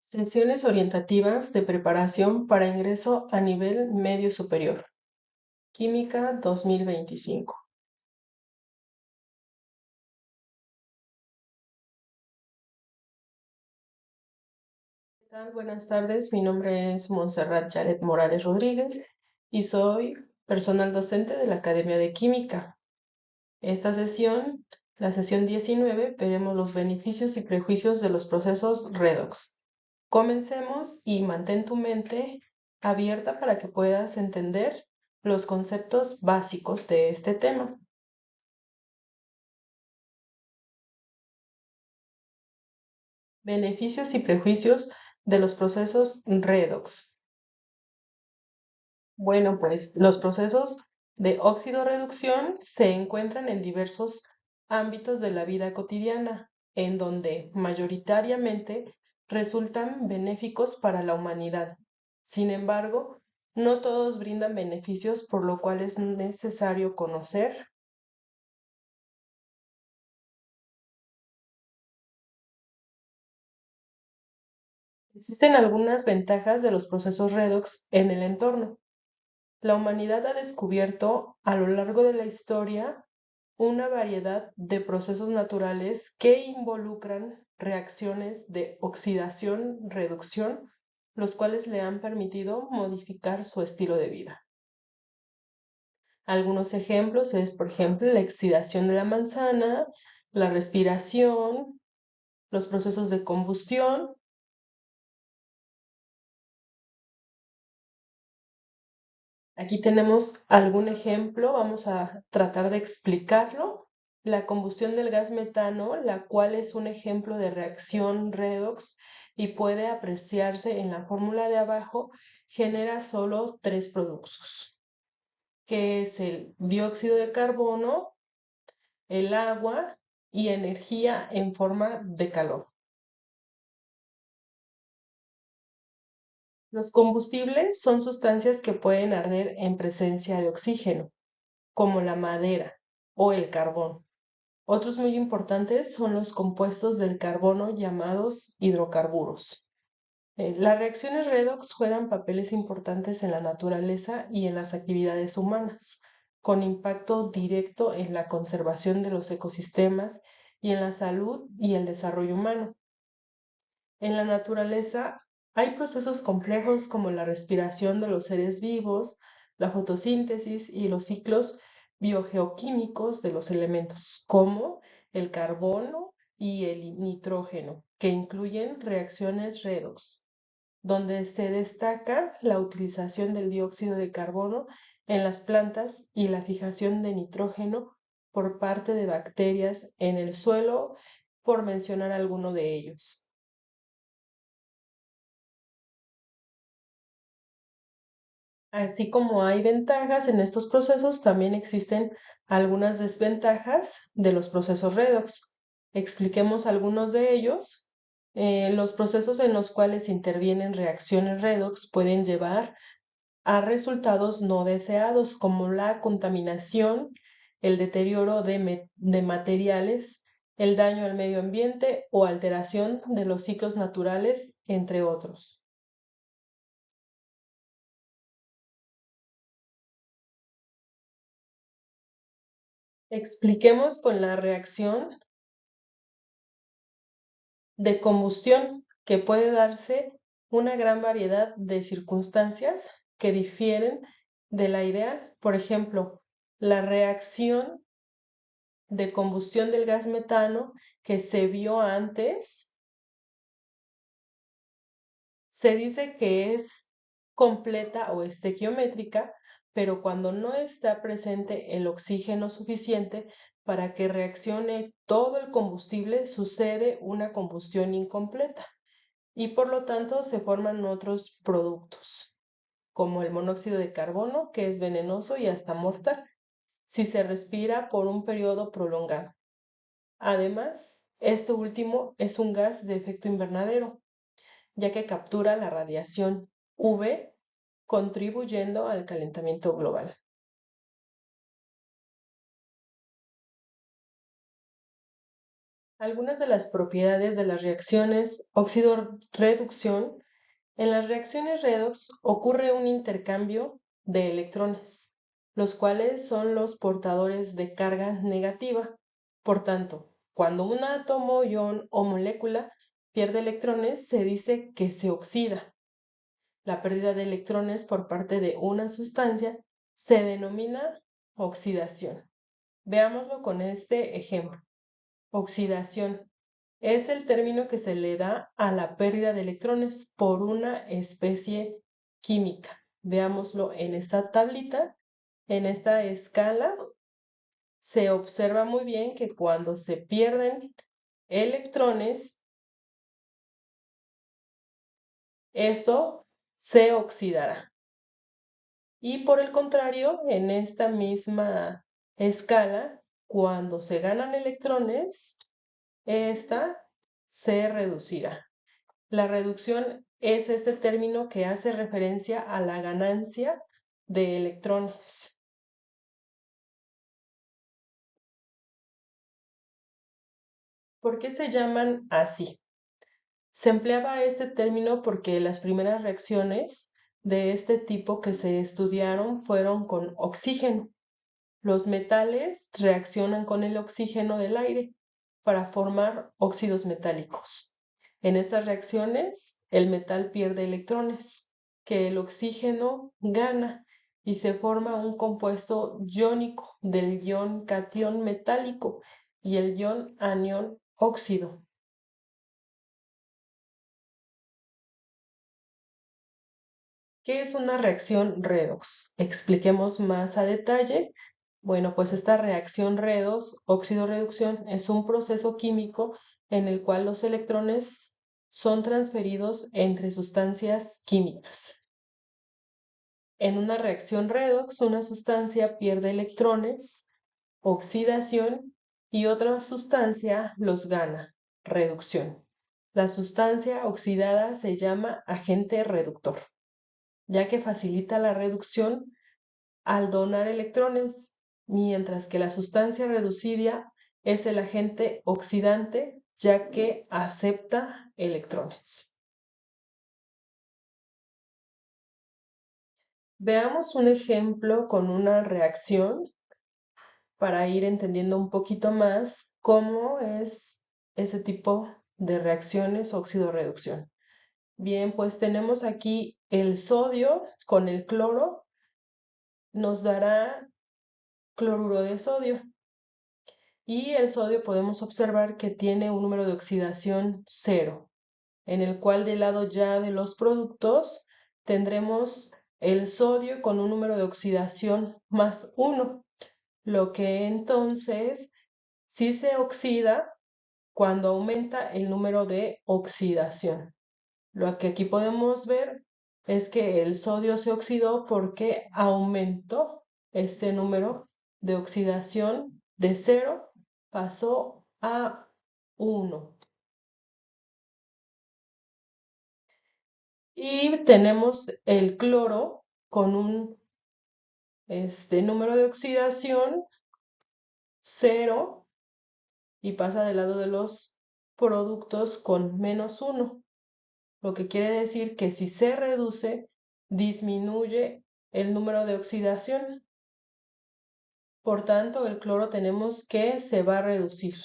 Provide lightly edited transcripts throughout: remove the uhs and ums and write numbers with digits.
Sesiones orientativas de preparación para ingreso a nivel medio superior. Química 2025. ¿Qué tal? Buenas tardes, mi nombre es Montserrat Jared Morales Rodríguez y soy personal docente de la Academia de Química. Esta sesión, la sesión 19, veremos los beneficios y prejuicios de los procesos redox. Comencemos y mantén tu mente abierta para que puedas entender los conceptos básicos de este tema. Beneficios y prejuicios de los procesos redox. Bueno, pues los procesos de oxidorreducción se encuentran en diversos ámbitos de la vida cotidiana, en donde mayoritariamente resultan benéficos para la humanidad. Sin embargo, no todos brindan beneficios, por lo cual es necesario conocer. Existen algunas ventajas de los procesos redox en el entorno. La humanidad ha descubierto a lo largo de la historia una variedad de procesos naturales que involucran reacciones de oxidación-reducción, los cuales le han permitido modificar su estilo de vida. Algunos ejemplos es, por ejemplo, la oxidación de la manzana, la respiración, los procesos de combustión. Aquí tenemos algún ejemplo, vamos a tratar de explicarlo. La combustión del gas metano, la cual es un ejemplo de reacción redox y puede apreciarse en la fórmula de abajo, genera solo tres productos, que es el dióxido de carbono, el agua y energía en forma de calor. Los combustibles son sustancias que pueden arder en presencia de oxígeno, como la madera o el carbón. Otros muy importantes son los compuestos del carbono llamados hidrocarburos. Las reacciones redox juegan papeles importantes en la naturaleza y en las actividades humanas, con impacto directo en la conservación de los ecosistemas y en la salud y el desarrollo humano. En la naturaleza hay procesos complejos como la respiración de los seres vivos, la fotosíntesis y los ciclos biogeoquímicos de los elementos, como el carbono y el nitrógeno, que incluyen reacciones redox, donde se destaca la utilización del dióxido de carbono en las plantas y la fijación de nitrógeno por parte de bacterias en el suelo, por mencionar alguno de ellos. Así como hay ventajas en estos procesos, también existen algunas desventajas de los procesos redox. Expliquemos algunos de ellos. Los procesos en los cuales intervienen reacciones redox pueden llevar a resultados no deseados, como la contaminación, el deterioro de materiales, el daño al medio ambiente o alteración de los ciclos naturales, entre otros. Expliquemos con la reacción de combustión, que puede darse una gran variedad de circunstancias que difieren de la ideal. Por ejemplo, la reacción de combustión del gas metano que se vio antes, se dice que es completa o estequiométrica, pero cuando no está presente el oxígeno suficiente para que reaccione todo el combustible, sucede una combustión incompleta y por lo tanto se forman otros productos, como el monóxido de carbono, que es venenoso y hasta mortal si se respira por un periodo prolongado. Además, este último es un gas de efecto invernadero, ya que captura la radiación UV, contribuyendo al calentamiento global. Algunas de las propiedades de las reacciones óxido-reducción. En las reacciones redox ocurre un intercambio de electrones, los cuales son los portadores de carga negativa. Por tanto, cuando un átomo, ion o molécula pierde electrones, se dice que se oxida. La pérdida de electrones por parte de una sustancia se denomina oxidación. Veámoslo con este ejemplo. Oxidación es el término que se le da a la pérdida de electrones por una especie química. Veámoslo en esta tablita, en esta escala. Se observa muy bien que cuando se pierden electrones, esto se oxidará. Y por el contrario, en esta misma escala, cuando se ganan electrones, esta se reducirá. La reducción es este término que hace referencia a la ganancia de electrones. ¿Por qué se llaman así? Se empleaba este término porque las primeras reacciones de este tipo que se estudiaron fueron con oxígeno. Los metales reaccionan con el oxígeno del aire para formar óxidos metálicos. En estas reacciones, el metal pierde electrones que el oxígeno gana y se forma un compuesto iónico del ion catión metálico y el ion anión óxido. ¿Qué es una reacción redox? Expliquemos más a detalle. Bueno, pues esta reacción redox, óxido-reducción, es un proceso químico en el cual los electrones son transferidos entre sustancias químicas. En una reacción redox, una sustancia pierde electrones, oxidación, y otra sustancia los gana, reducción. La sustancia oxidada se llama agente reductor, ya que facilita la reducción al donar electrones, mientras que la sustancia reducida es el agente oxidante, ya que acepta electrones. Veamos un ejemplo con una reacción para ir entendiendo un poquito más cómo es ese tipo de reacciones óxido-reducción. Bien, pues tenemos aquí el sodio con el cloro, nos dará cloruro de sodio. Y el sodio podemos observar que tiene un número de oxidación 0, en el cual del lado ya de los productos tendremos el sodio con un número de oxidación más 1, lo que entonces sí se oxida cuando aumenta el número de oxidación. Lo que aquí podemos ver es que el sodio se oxidó porque aumentó este número de oxidación de 0, pasó a 1. Y tenemos el cloro con un número de oxidación 0 y pasa del lado de los productos con menos 1, lo que quiere decir que si se reduce, disminuye el número de oxidación. Por tanto, el cloro tenemos que se va a reducir.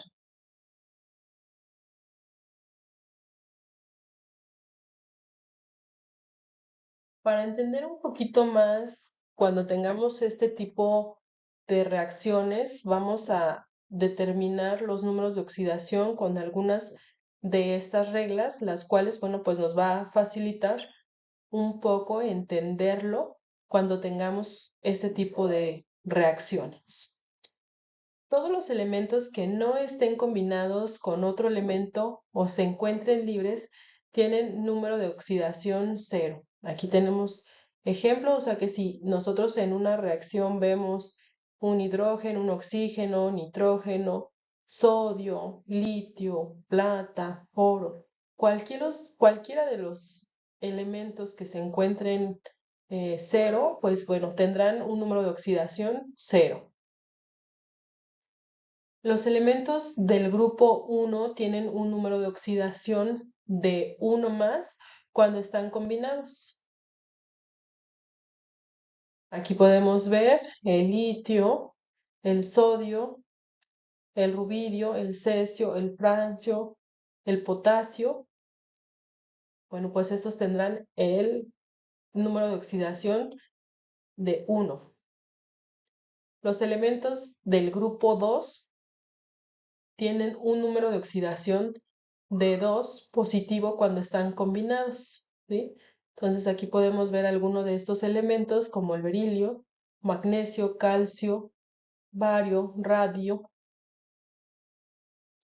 Para entender un poquito más, cuando tengamos este tipo de reacciones, vamos a determinar los números de oxidación con algunas de estas reglas, las cuales, bueno, pues nos va a facilitar un poco entenderlo cuando tengamos este tipo de reacciones. Todos los elementos que no estén combinados con otro elemento o se encuentren libres tienen número de oxidación 0. Aquí tenemos ejemplos, o sea que si nosotros en una reacción vemos un hidrógeno, un oxígeno, nitrógeno, sodio, litio, plata, oro, cualquiera de los elementos que se encuentren 0, pues bueno, tendrán un número de oxidación 0. Los elementos del grupo 1 tienen un número de oxidación de 1 más cuando están combinados. Aquí podemos ver el litio, el sodio, el rubidio, el cesio, el francio, el potasio. Bueno, pues estos tendrán el número de oxidación de 1. Los elementos del grupo 2 tienen un número de oxidación de 2 positivo cuando están combinados, ¿sí? Entonces aquí podemos ver algunos de estos elementos como el berilio, magnesio, calcio, bario, radio.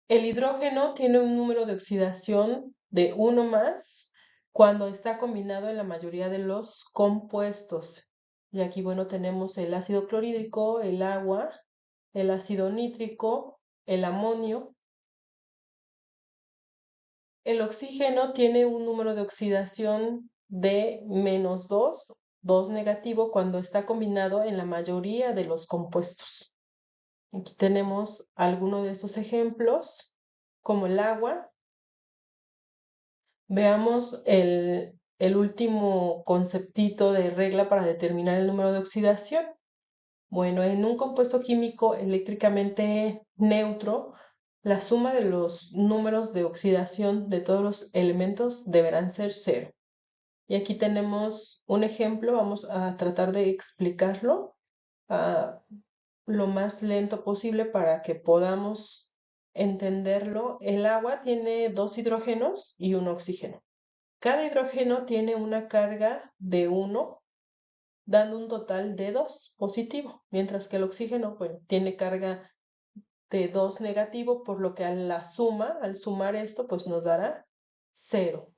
El hidrógeno tiene un número de oxidación de 1 más cuando está combinado en la mayoría de los compuestos. Y aquí, bueno, tenemos el ácido clorhídrico, el agua, el ácido nítrico, el amonio. El oxígeno tiene un número de oxidación de -2, 2 negativo, cuando está combinado en la mayoría de los compuestos. Aquí tenemos algunos de estos ejemplos, como el agua. Veamos el último conceptito de regla para determinar el número de oxidación. Bueno, en un compuesto químico eléctricamente neutro, la suma de los números de oxidación de todos los elementos deberán ser 0. Y aquí tenemos un ejemplo, vamos a tratar de explicarlo lo más lento posible para que podamos entenderlo. El agua tiene 2 hidrógenos y un oxígeno. Cada hidrógeno tiene una carga de 1, dando un total de 2 positivo, mientras que el oxígeno, bueno, tiene carga de 2 negativo, por lo que al sumar esto, pues nos dará 0.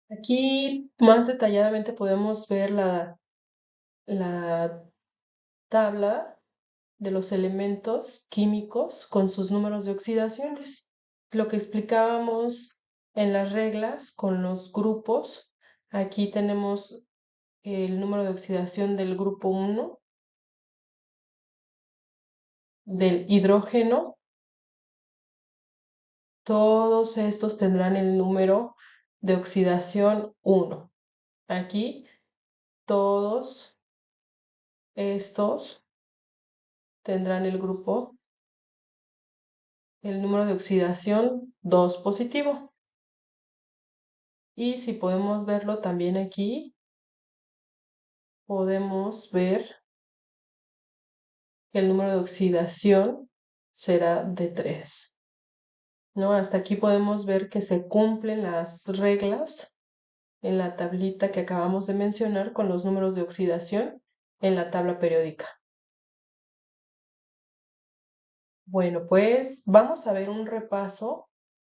Aquí más detalladamente podemos ver la tabla de los elementos químicos con sus números de oxidaciones. Lo que explicábamos en las reglas con los grupos, aquí tenemos el número de oxidación del grupo 1, del hidrógeno. Todos estos tendrán el número de oxidación 1. Aquí todos estos tendrán el número de oxidación 2 positivo. Y si podemos verlo también aquí, podemos ver que el número de oxidación será de 3. ¿No? Hasta aquí podemos ver que se cumplen las reglas en la tablita que acabamos de mencionar con los números de oxidación en la tabla periódica. Bueno, pues vamos a ver un repaso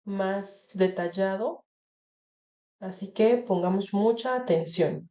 más detallado, así que pongamos mucha atención.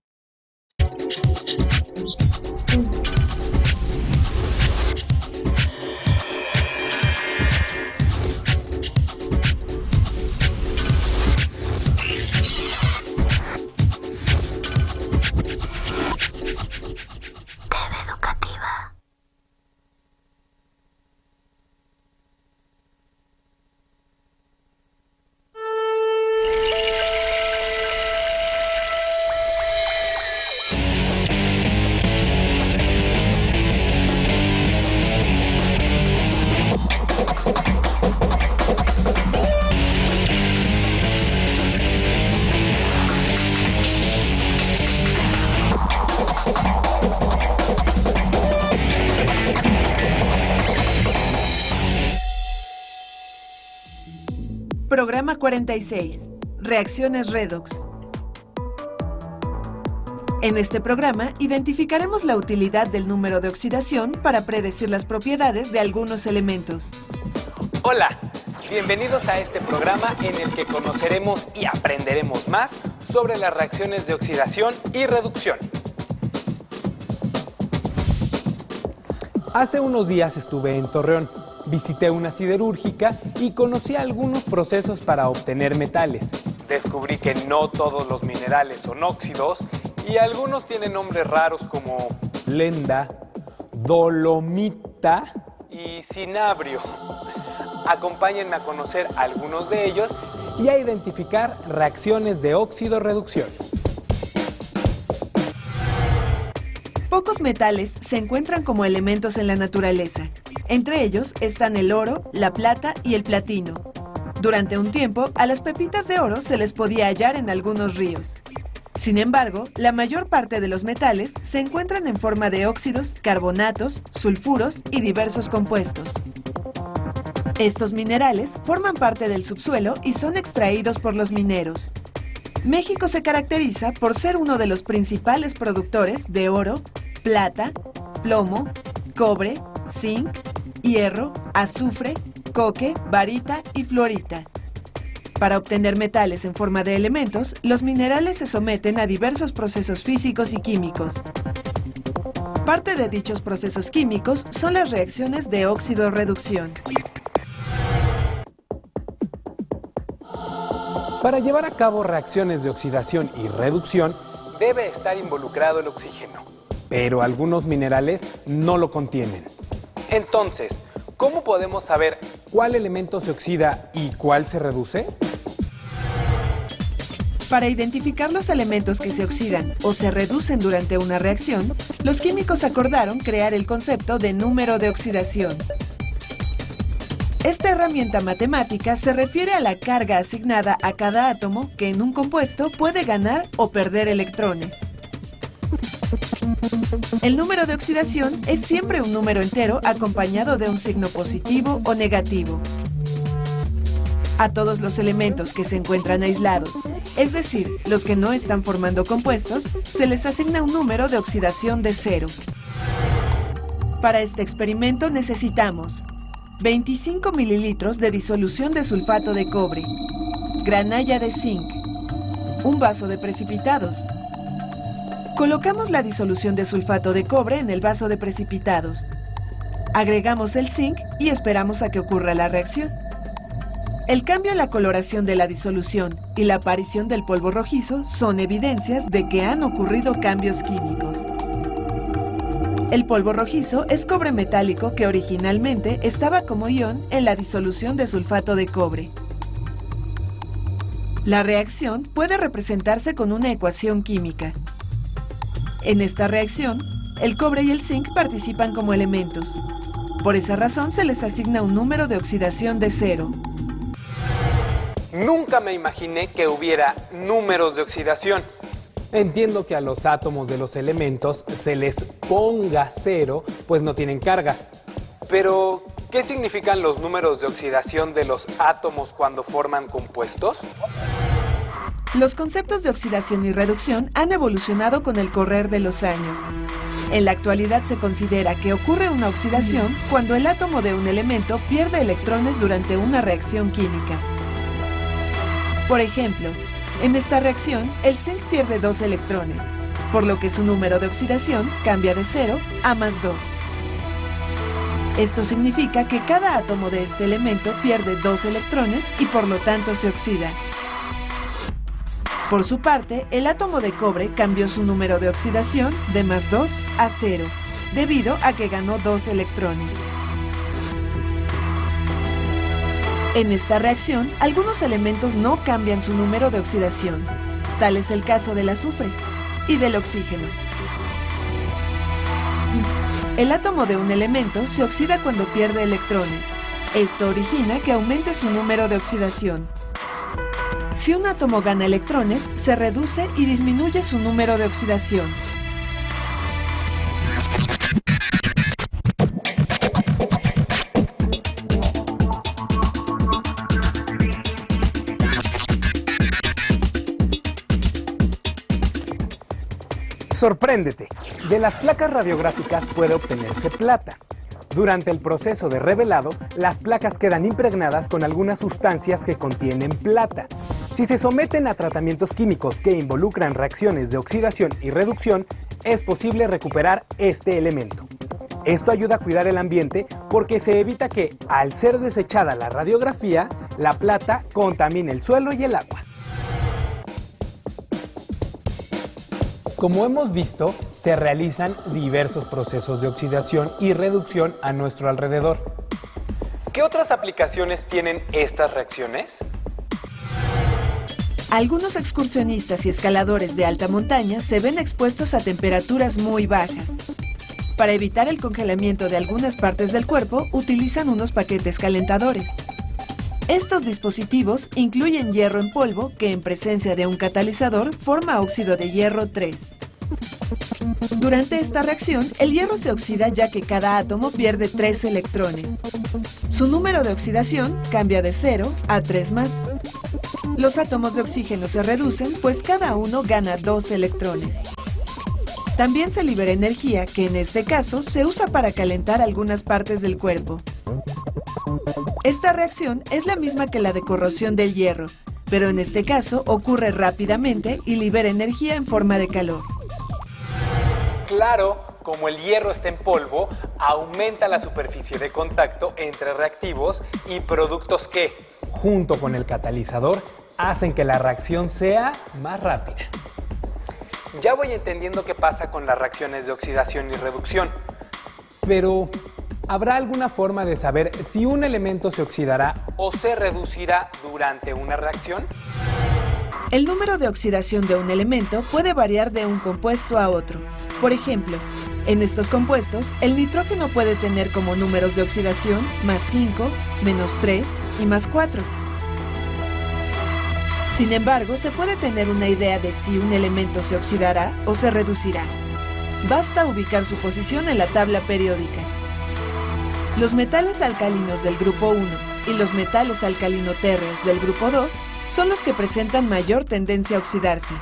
Programa 46. Reacciones redox. En este programa identificaremos la utilidad del número de oxidación para predecir las propiedades de algunos elementos. Hola, bienvenidos a este programa en el que conoceremos y aprenderemos más sobre las reacciones de oxidación y reducción. Hace unos días estuve en Torreón. Visité una siderúrgica y conocí algunos procesos para obtener metales. Descubrí que no todos los minerales son óxidos y algunos tienen nombres raros como lenda, dolomita y cinabrio. Acompáñenme a conocer algunos de ellos y a identificar reacciones de óxido-reducción. Pocos metales se encuentran como elementos en la naturaleza. Entre ellos están el oro, la plata y el platino. Durante un tiempo, a las pepitas de oro se les podía hallar en algunos ríos. Sin embargo, la mayor parte de los metales se encuentran en forma de óxidos, carbonatos, sulfuros y diversos compuestos. Estos minerales forman parte del subsuelo y son extraídos por los mineros. México se caracteriza por ser uno de los principales productores de oro, plata, plomo, cobre, zinc, hierro, azufre, coque, barita y fluorita. Para obtener metales en forma de elementos, los minerales se someten a diversos procesos físicos y químicos. Parte de dichos procesos químicos son las reacciones de óxido-reducción. Para llevar a cabo reacciones de oxidación y reducción, debe estar involucrado el oxígeno, pero algunos minerales no lo contienen. Entonces, ¿cómo podemos saber cuál elemento se oxida y cuál se reduce? Para identificar los elementos que se oxidan o se reducen durante una reacción, los químicos acordaron crear el concepto de número de oxidación. Esta herramienta matemática se refiere a la carga asignada a cada átomo que en un compuesto puede ganar o perder electrones. El número de oxidación es siempre un número entero acompañado de un signo positivo o negativo. A todos los elementos que se encuentran aislados, es decir, los que no están formando compuestos, se les asigna un número de oxidación de 0. Para este experimento necesitamos 25 mililitros de disolución de sulfato de cobre, granalla de zinc, un vaso de precipitados. Colocamos la disolución de sulfato de cobre en el vaso de precipitados. Agregamos el zinc y esperamos a que ocurra la reacción. El cambio en la coloración de la disolución y la aparición del polvo rojizo son evidencias de que han ocurrido cambios químicos. El polvo rojizo es cobre metálico que originalmente estaba como ion en la disolución de sulfato de cobre. La reacción puede representarse con una ecuación química. En esta reacción, el cobre y el zinc participan como elementos. Por esa razón se les asigna un número de oxidación de 0. Nunca me imaginé que hubiera números de oxidación. Entiendo que a los átomos de los elementos se les ponga 0, pues no tienen carga. Pero, ¿qué significan los números de oxidación de los átomos cuando forman compuestos? Los conceptos de oxidación y reducción han evolucionado con el correr de los años. En la actualidad se considera que ocurre una oxidación cuando el átomo de un elemento pierde electrones durante una reacción química. Por ejemplo, en esta reacción, el zinc pierde 2 electrones, por lo que su número de oxidación cambia de 0 a +2. Esto significa que cada átomo de este elemento pierde 2 electrones y por lo tanto se oxida. Por su parte, el átomo de cobre cambió su número de oxidación de +2 a 0, debido a que ganó 2 electrones. En esta reacción, algunos elementos no cambian su número de oxidación. Tal es el caso del azufre y del oxígeno. El átomo de un elemento se oxida cuando pierde electrones. Esto origina que aumente su número de oxidación. Si un átomo gana electrones, se reduce y disminuye su número de oxidación. Sorpréndete, de las placas radiográficas puede obtenerse plata. Durante el proceso de revelado, las placas quedan impregnadas con algunas sustancias que contienen plata. Si se someten a tratamientos químicos que involucran reacciones de oxidación y reducción, es posible recuperar este elemento. Esto ayuda a cuidar el ambiente porque se evita que, al ser desechada la radiografía, la plata contamine el suelo y el agua. Como hemos visto, se realizan diversos procesos de oxidación y reducción a nuestro alrededor. ¿Qué otras aplicaciones tienen estas reacciones? Algunos excursionistas y escaladores de alta montaña se ven expuestos a temperaturas muy bajas. Para evitar el congelamiento de algunas partes del cuerpo, utilizan unos paquetes calentadores. Estos dispositivos incluyen hierro en polvo que en presencia de un catalizador forma óxido de hierro 3. Durante esta reacción, el hierro se oxida ya que cada átomo pierde 3 electrones. Su número de oxidación cambia de 0 a 3 más. Los átomos de oxígeno se reducen, pues cada uno gana 2 electrones. También se libera energía que en este caso se usa para calentar algunas partes del cuerpo. Esta reacción es la misma que la de corrosión del hierro, pero en este caso ocurre rápidamente y libera energía en forma de calor. Claro, como el hierro está en polvo, aumenta la superficie de contacto entre reactivos y productos que, junto con el catalizador, hacen que la reacción sea más rápida. Ya voy entendiendo qué pasa con las reacciones de oxidación y reducción, pero ¿habrá alguna forma de saber si un elemento se oxidará o se reducirá durante una reacción? El número de oxidación de un elemento puede variar de un compuesto a otro. Por ejemplo, en estos compuestos, el nitrógeno puede tener como números de oxidación +5, -3 y +4. Sin embargo, se puede tener una idea de si un elemento se oxidará o se reducirá. Basta ubicar su posición en la tabla periódica. Los metales alcalinos del grupo 1 y los metales alcalino-térreos del grupo 2 son los que presentan mayor tendencia a oxidarse.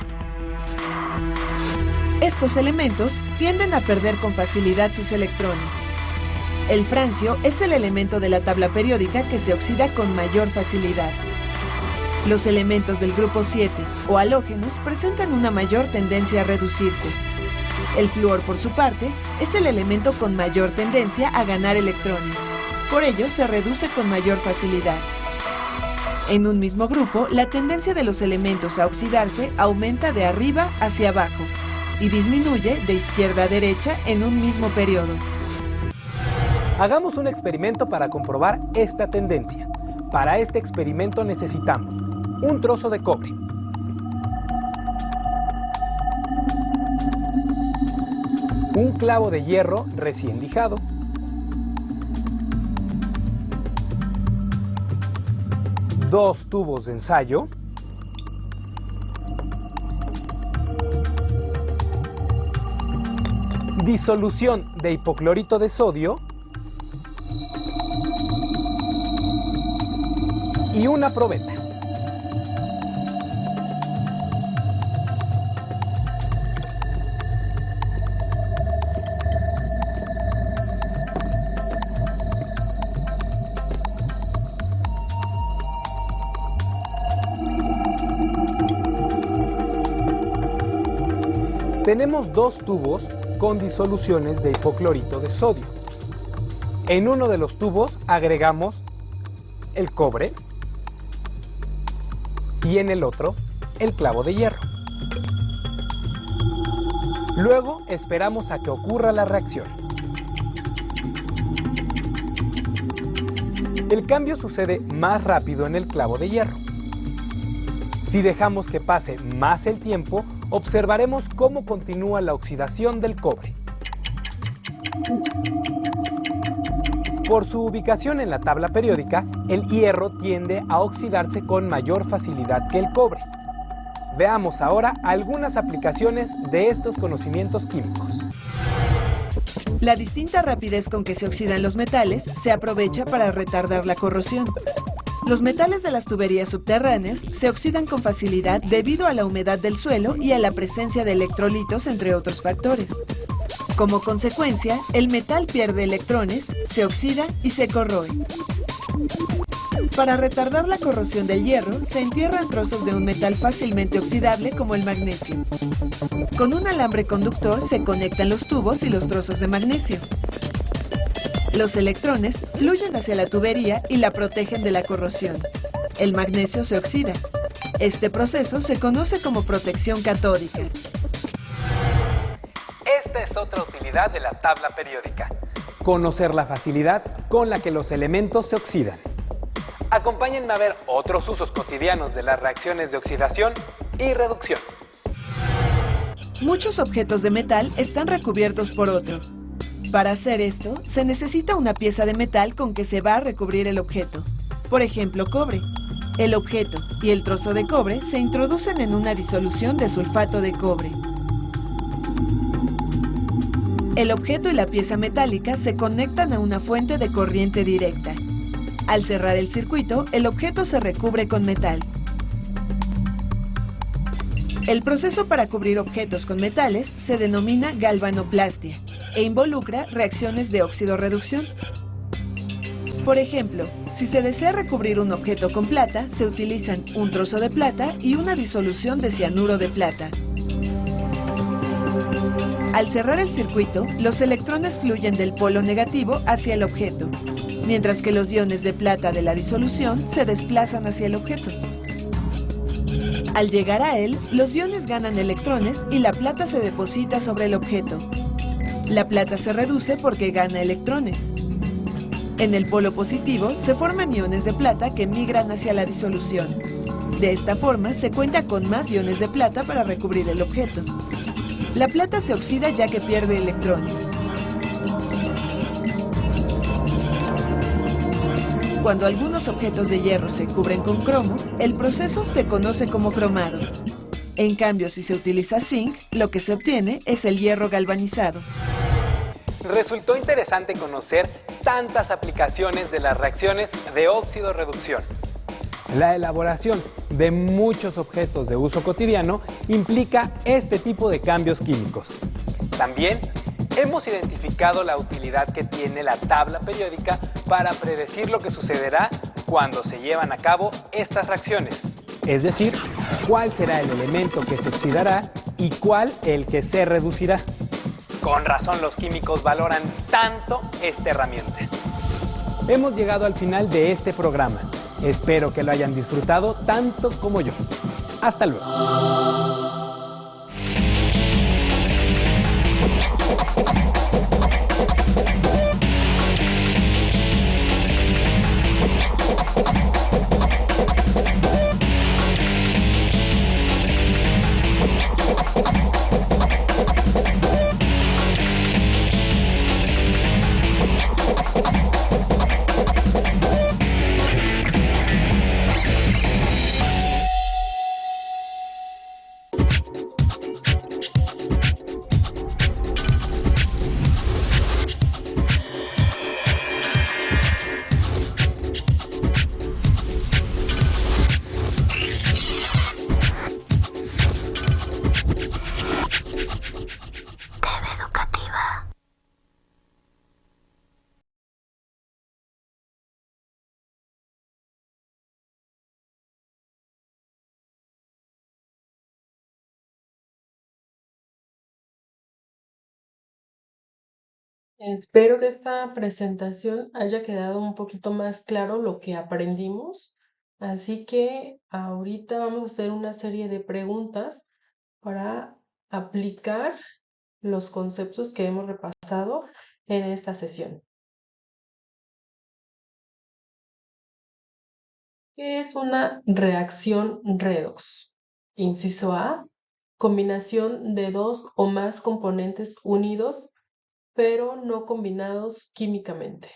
Estos elementos tienden a perder con facilidad sus electrones. El francio es el elemento de la tabla periódica que se oxida con mayor facilidad. Los elementos del grupo 7 o halógenos presentan una mayor tendencia a reducirse. El flúor, por su parte, es el elemento con mayor tendencia a ganar electrones. Por ello, se reduce con mayor facilidad. En un mismo grupo, la tendencia de los elementos a oxidarse aumenta de arriba hacia abajo y disminuye de izquierda a derecha en un mismo periodo. Hagamos un experimento para comprobar esta tendencia. Para este experimento necesitamos un trozo de cobre, un clavo de hierro recién lijado, dos tubos de ensayo, disolución de hipoclorito de sodio y una probeta. Tenemos dos tubos con disoluciones de hipoclorito de sodio. En uno de los tubos agregamos el cobre y en el otro el clavo de hierro. Luego esperamos a que ocurra la reacción. El cambio sucede más rápido en el clavo de hierro. Si dejamos que pase más el tiempo, observaremos cómo continúa la oxidación del cobre. Por su ubicación en la tabla periódica, el hierro tiende a oxidarse con mayor facilidad que el cobre. Veamos ahora algunas aplicaciones de estos conocimientos químicos. La distinta rapidez con que se oxidan los metales se aprovecha para retardar la corrosión. Los metales de las tuberías subterráneas se oxidan con facilidad debido a la humedad del suelo y a la presencia de electrolitos, entre otros factores. Como consecuencia, el metal pierde electrones, se oxida y se corroe. Para retardar la corrosión del hierro, se entierran trozos de un metal fácilmente oxidable como el magnesio. Con un alambre conductor se conectan los tubos y los trozos de magnesio. Los electrones fluyen hacia la tubería y la protegen de la corrosión. El magnesio se oxida. Este proceso se conoce como protección catódica. es otra utilidad de la tabla periódica: conocer la facilidad con la que los elementos se oxidan. Acompáñenme a ver otros usos cotidianos de las reacciones de oxidación y reducción. Muchos objetos de metal están recubiertos por otro. Para hacer esto, se necesita una pieza de metal con que se va a recubrir el objeto. Por ejemplo, cobre. El objeto y el trozo de cobre se introducen en una disolución de sulfato de cobre. El objeto y la pieza metálica se conectan a una fuente de corriente directa. Al cerrar el circuito, el objeto se recubre con metal. El proceso para cubrir objetos con metales se denomina galvanoplastia e involucra reacciones de óxido-reducción. Por ejemplo, si se desea recubrir un objeto con plata, se utilizan un trozo de plata y una disolución de cianuro de plata. Al cerrar el circuito, los electrones fluyen del polo negativo hacia el objeto, mientras que los iones de plata de la disolución se desplazan hacia el objeto. Al llegar a él, los iones ganan electrones y la plata se deposita sobre el objeto. La plata se reduce porque gana electrones. En el polo positivo se forman iones de plata que migran hacia la disolución. De esta forma se cuenta con más iones de plata para recubrir el objeto. La plata se oxida ya que pierde electrones. Cuando algunos objetos de hierro se cubren con cromo, el proceso se conoce como cromado. En cambio, si se utiliza zinc, lo que se obtiene es el hierro galvanizado. Resultó interesante conocer tantas aplicaciones de las reacciones de óxido-reducción. La elaboración de muchos objetos de uso cotidiano implica este tipo de cambios químicos. También hemos identificado la utilidad que tiene la tabla periódica para predecir lo que sucederá cuando se llevan a cabo estas reacciones, es decir, cuál será el elemento que se oxidará y cuál el que se reducirá. Con razón los químicos valoran tanto esta herramienta. Hemos llegado al final de este programa. Espero que lo hayan disfrutado tanto como yo. Hasta luego. Espero que esta presentación haya quedado un poquito más claro lo que aprendimos. Así que ahorita vamos a hacer una serie de preguntas para aplicar los conceptos que hemos repasado en esta sesión. ¿Qué es una reacción redox? Inciso A, combinación de dos o más componentes unidos pero no combinados químicamente.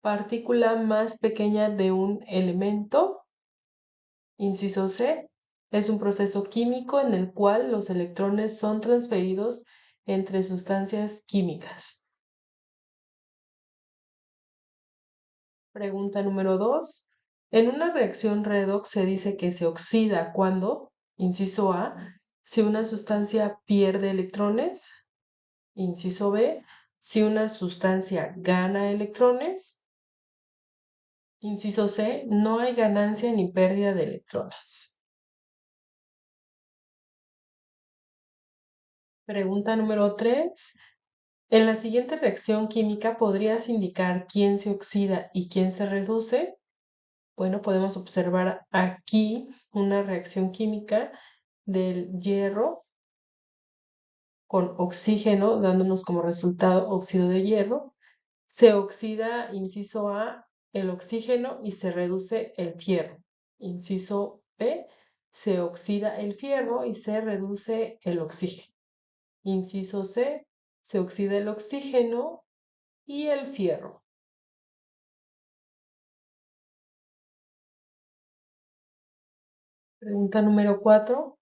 Partícula más pequeña de un elemento. Inciso C, es un proceso químico en el cual los electrones son transferidos entre sustancias químicas. Pregunta número 2. En una reacción redox se dice que se oxida cuando, inciso A, si una sustancia pierde electrones. Inciso B, si una sustancia gana electrones. Inciso C, no hay ganancia ni pérdida de electrones. Pregunta número 3. En la siguiente reacción química, ¿podrías indicar quién se oxida y quién se reduce? Bueno, podemos observar aquí una reacción química del hierro con oxígeno, dándonos como resultado óxido de hierro. Se oxida, inciso A, el oxígeno y se reduce el fierro. Inciso B, se oxida el fierro y se reduce el oxígeno. Inciso C, se oxida el oxígeno y el fierro. Pregunta número 4.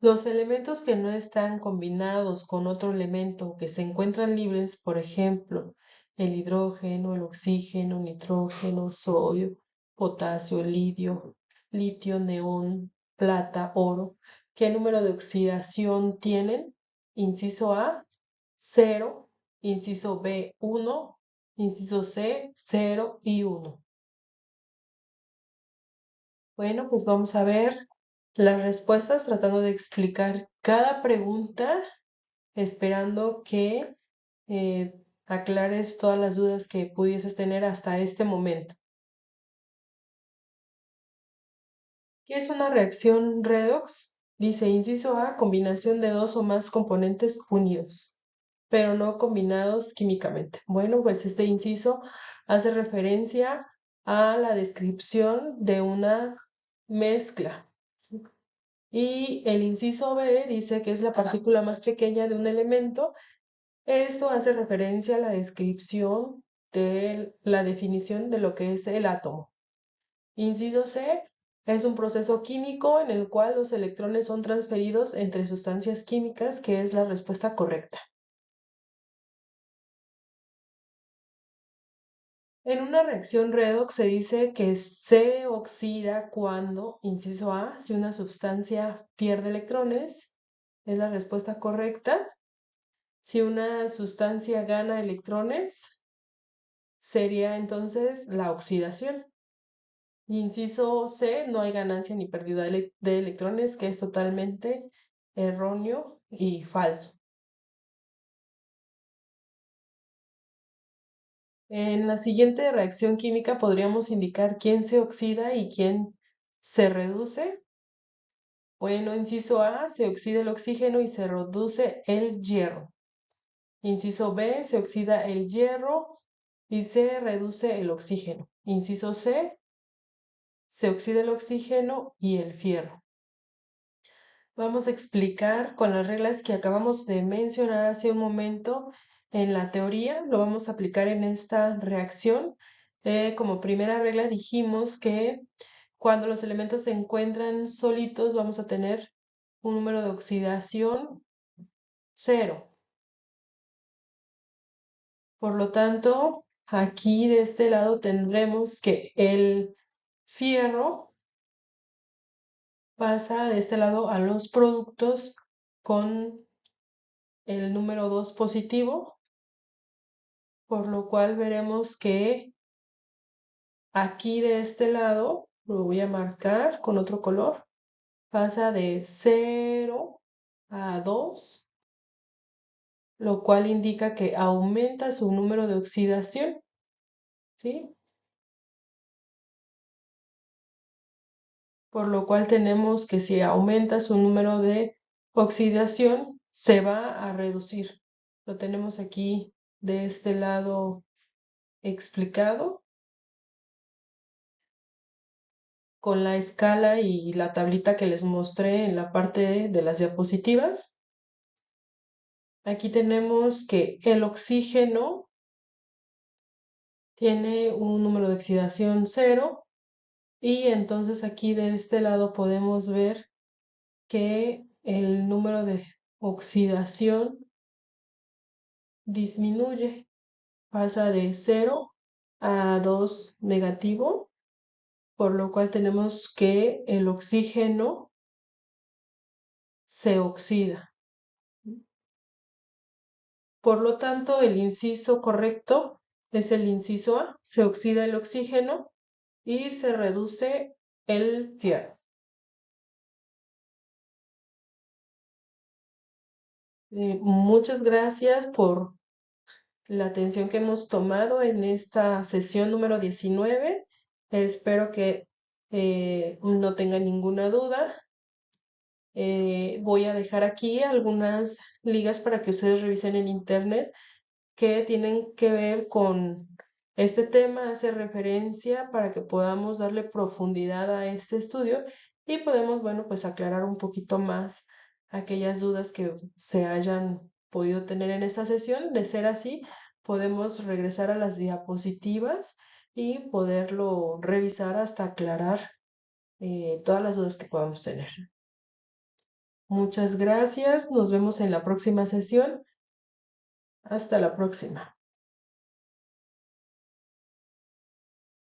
Los elementos que no están combinados con otro elemento que se encuentran libres, por ejemplo, el hidrógeno, el oxígeno, nitrógeno, sodio, potasio, litio, neón, plata, oro, ¿qué número de oxidación tienen? Inciso A, 0, inciso B, 1, inciso C, 0 y 1. Bueno, pues vamos a ver las respuestas tratando de explicar cada pregunta, esperando que aclares todas las dudas que pudieses tener hasta este momento. ¿Qué es una reacción redox? Dice, inciso A, combinación de dos o más componentes unidos, pero no combinados químicamente. Bueno, pues este inciso hace referencia a la descripción de una mezcla. Y el inciso B dice que es la partícula más pequeña de un elemento. Esto hace referencia a la descripción de la definición de lo que es el átomo. Inciso C es un proceso químico en el cual los electrones son transferidos entre sustancias químicas, que es la respuesta correcta. En una reacción redox se dice que se oxida cuando, inciso A, si una sustancia pierde electrones, es la respuesta correcta. Si una sustancia gana electrones, sería entonces la oxidación. Inciso C, no hay ganancia ni pérdida de electrones, que es totalmente erróneo y falso. En la siguiente reacción química podríamos indicar quién se oxida y quién se reduce. Bueno, inciso A, se oxida el oxígeno y se reduce el hierro. Inciso B, se oxida el hierro y se reduce el oxígeno. Inciso C, se oxida el oxígeno y el fierro. Vamos a explicar con las reglas que acabamos de mencionar hace un momento en la teoría, lo vamos a aplicar en esta reacción. Como primera regla dijimos que cuando los elementos se encuentran solitos vamos a tener un número de oxidación 0. Por lo tanto, aquí de este lado tendremos que el fierro pasa de este lado a los productos con el número 2 positivo, por lo cual veremos que aquí de este lado, lo voy a marcar con otro color, pasa de 0 a 2, lo cual indica que aumenta su número de oxidación, ¿sí? Por lo cual tenemos que si aumenta su número de oxidación, se va a reducir. Lo tenemos aquí de este lado explicado con la escala y la tablita que les mostré en la parte de las diapositivas. Aquí tenemos que el oxígeno tiene un número de oxidación 0 y entonces aquí de este lado podemos ver que el número de oxidación disminuye, pasa de 0 a 2 negativo, por lo cual tenemos que el oxígeno se oxida. Por lo tanto, el inciso correcto es el inciso A, se oxida el oxígeno y se reduce el fierro. Muchas gracias por la atención que hemos tomado en esta sesión número 19. Espero que no tengan ninguna duda Voy a dejar aquí algunas ligas para que ustedes revisen en internet que tienen que ver con este tema, hace referencia para que podamos darle profundidad a este estudio y podemos, bueno, pues aclarar un poquito más aquellas dudas que se hayan podido tener en esta sesión. De ser así, podemos regresar a las diapositivas y poderlo revisar hasta aclarar todas las dudas que podamos tener. Muchas gracias, nos vemos en la próxima sesión. Hasta la próxima.